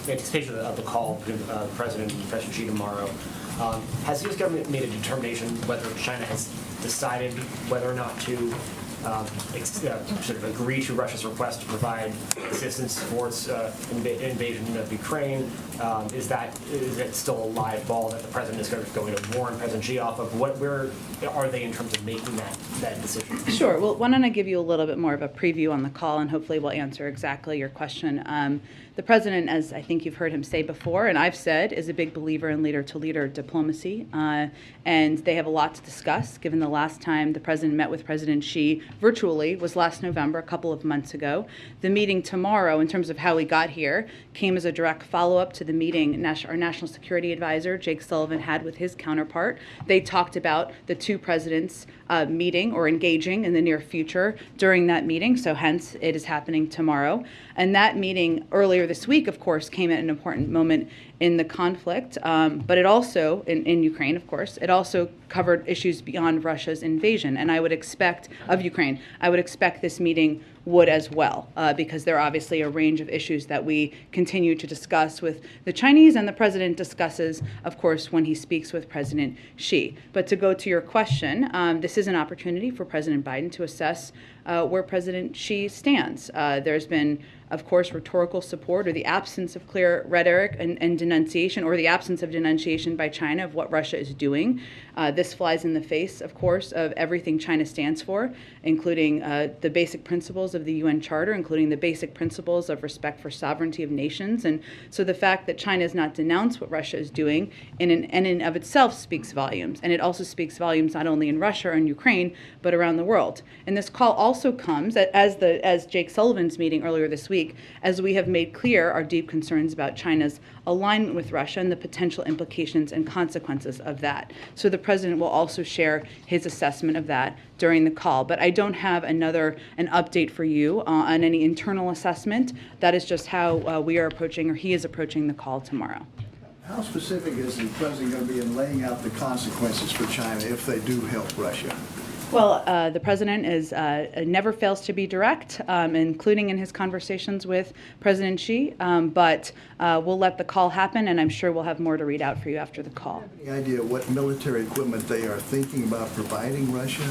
anticipation of the call between the President and President Xi tomorrow, has the U.S. government made a determination whether China has decided whether or not to sort of agree to Russia's request to provide assistance for its invasion of Ukraine? Is it still a live ball that the president is going to warn President Xi off of? Where are they in terms of making that decision? Sure. Well, why don't I give you a little bit more of a preview on the call, and hopefully we'll answer exactly your question. The president, as I think you've heard him say before, and I've said, is a big believer in leader-to-leader diplomacy, and they have a lot to discuss, given the last time the president met with President Xi virtually was last November, a couple of months ago. The meeting tomorrow, in terms of how we got here, came as a direct follow-up to the meeting our National Security Advisor, Jake Sullivan, had with his counterpart. They talked about the two presidents meeting or engaging in the near future during that meeting, so hence it is happening tomorrow. And that meeting earlier this week, of course, came at an important moment in the conflict, but it also, in Ukraine, of course, it also covered issues beyond Russia's invasion, and I would expect, of Ukraine, I would expect this meeting would as well, because there are obviously a range of issues that we continue to discuss with the Chinese, and the president discusses, of course, when he speaks with President Xi. But to go to your question, this is an opportunity for President Biden to assess where President Xi stands. There's been, of course, rhetorical support or the absence of clear rhetoric and denunciation, or the absence of denunciation by China of what Russia is doing. This flies in the face, of course, of everything China stands for, including the basic principles of the UN Charter, including the basic principles of respect for sovereignty of nations. And so the fact that China has not denounced what Russia is doing in and of itself speaks volumes. And it also speaks volumes not only in Russia and Ukraine, but around the world. And this call also comes, as Jake Sullivan's meeting earlier this week, as we have made clear our deep concerns about China's alignment with Russia and the potential implications and consequences of that. So the president will also share his assessment of that during the call. But I don't have an update for you on any internal assessment. That is just how we are approaching, or he is approaching, the call tomorrow. How specific is the president going to be in laying out the consequences for China if they do help Russia? Well, the president never fails to be direct, including in his conversations with President Xi, but we'll let the call happen, and I'm sure we'll have more to read out for you after the call. Any idea what military equipment they are thinking about providing Russia?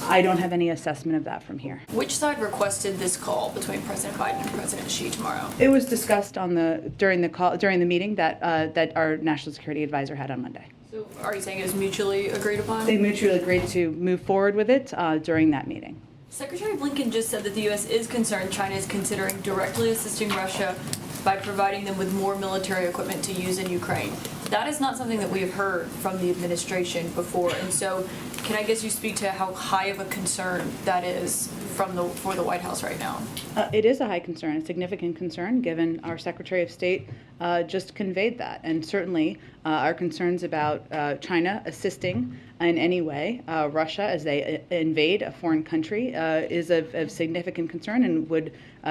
I don't have any assessment of that from here. Which side requested this call between President Biden and President Xi tomorrow? It was discussed during the meeting that our National Security Advisor had on Monday. So are you saying it was mutually agreed upon? They mutually agreed to move forward with it during that meeting. Secretary Blinken just said that the U.S. is concerned China is considering directly assisting Russia by providing them with more military equipment to use in Ukraine. That is not something that we have heard from the administration before. And so can I guess you speak to how high of a concern that is for the White House right now? It is a high concern, a significant concern, given our Secretary of State just conveyed that. And certainly our concerns about China assisting in any way Russia as they invade a foreign country is of significant concern, and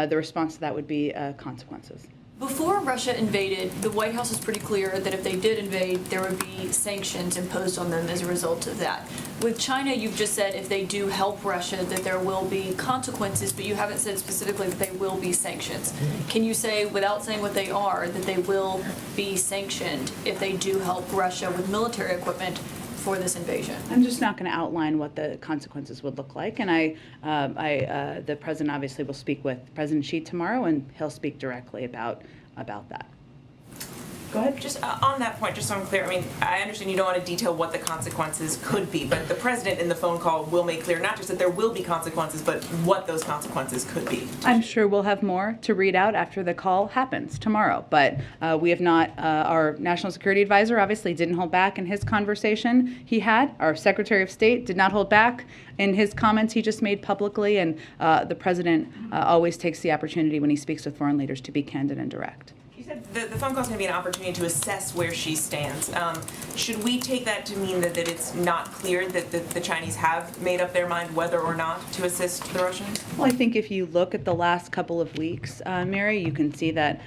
the response to that would be consequences. Before Russia invaded, the White House was pretty clear that if they did invade, there would be sanctions imposed on them as a result of that. With China, you've just said if they do help Russia, that there will be consequences, but you haven't said specifically that they will be sanctions. Can you say, without saying what they are, that they will be sanctioned if they do help Russia with military equipment for this invasion? I'm just not going to outline what the consequences would look like, and the president obviously will speak with President Xi tomorrow, and he'll speak directly about that. Go ahead. Just on that point, just so I'm clear, I mean, I understand you don't want to detail what the consequences could be, but the president in the phone call will make clear not just that there will be consequences, but what those consequences could be. I'm sure we'll have more to read out after the call happens tomorrow, but we have not, our National Security Advisor obviously didn't hold back in his conversation he had. Our Secretary of State did not hold back in his comments he just made publicly, and the president always takes the opportunity when he speaks with foreign leaders to be candid and direct. You said the phone call is going to be an opportunity to assess where she stands. Should we take that to mean that it's not clear that the Chinese have made up their mind whether or not to assist the Russians? Well, I think if you look at the last couple of weeks, Mary, you can see that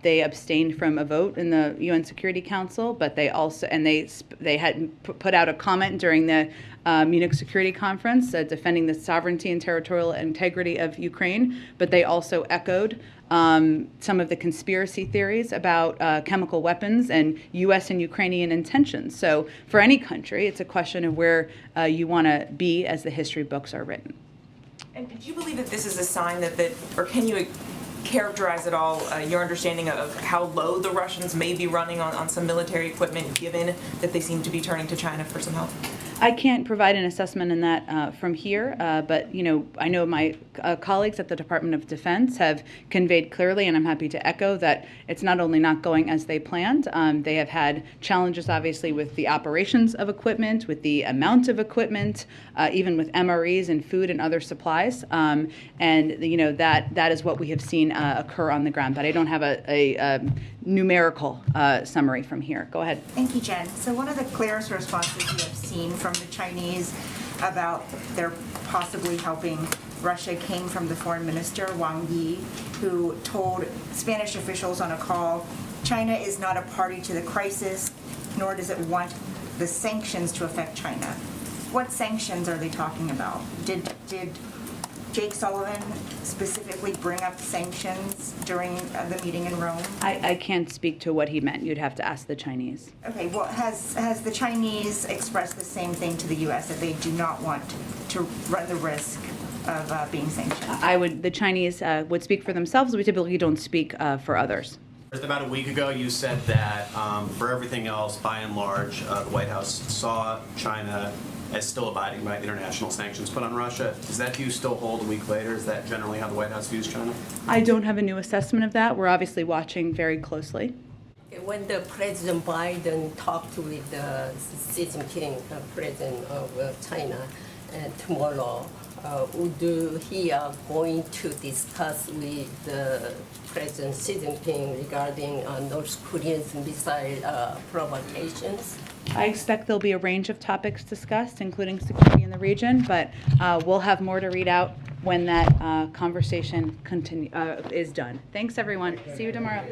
They abstained from a vote in the UN Security Council, but they also, and they had put out a comment during the Munich Security Conference defending the sovereignty and territorial integrity of Ukraine, but they also echoed some of the conspiracy theories about chemical weapons and U.S. and Ukrainian intentions. So for any country, it's a question of where you want to be as the history books are written. And do you believe that this is a sign that or can you characterize at all your understanding of how low the Russians may be running on some military equipment, given that they seem to be turning to China for some help? I can't provide an assessment in that from here, but I know my colleagues at the Department of Defense have conveyed clearly, and I'm happy to echo, that it's not only not going as they planned, they have had challenges obviously with the operations of equipment, with the amount of equipment, even with MREs and food and other supplies, and that is what we have seen occur on the ground. But I don't have a numerical summary from here. Go ahead. Thank you, Jen. So one of the clearest responses we have seen from the Chinese about their possibly helping Russia came from the foreign minister, Wang Yi, who told Spanish officials on a call, China is not a party to the crisis, nor does it want the sanctions to affect China. What sanctions are they talking about? Did Jake Sullivan specifically bring up sanctions during the meeting in Rome? I can't speak to what he meant. You'd have to ask the Chinese. Okay, well, has the Chinese expressed the same thing to the U.S., that they do not want to run the risk of being sanctioned? The Chinese would speak for themselves. We typically don't speak for others. About a week ago, you said that for everything else, by and large, the White House saw China as still abiding by international sanctions put on Russia. Does that view still hold a week later? Is that generally how the White House views China? I don't have a new assessment of that. We're obviously watching very closely. When the President Biden talked with Xi Jinping, President of China, tomorrow, would he going to discuss with President Xi Jinping regarding North Korea's missile provocations? I expect there'll be a range of topics discussed, including security in the region, but we'll have more to read out when that conversation is done. Thanks, everyone. See you tomorrow.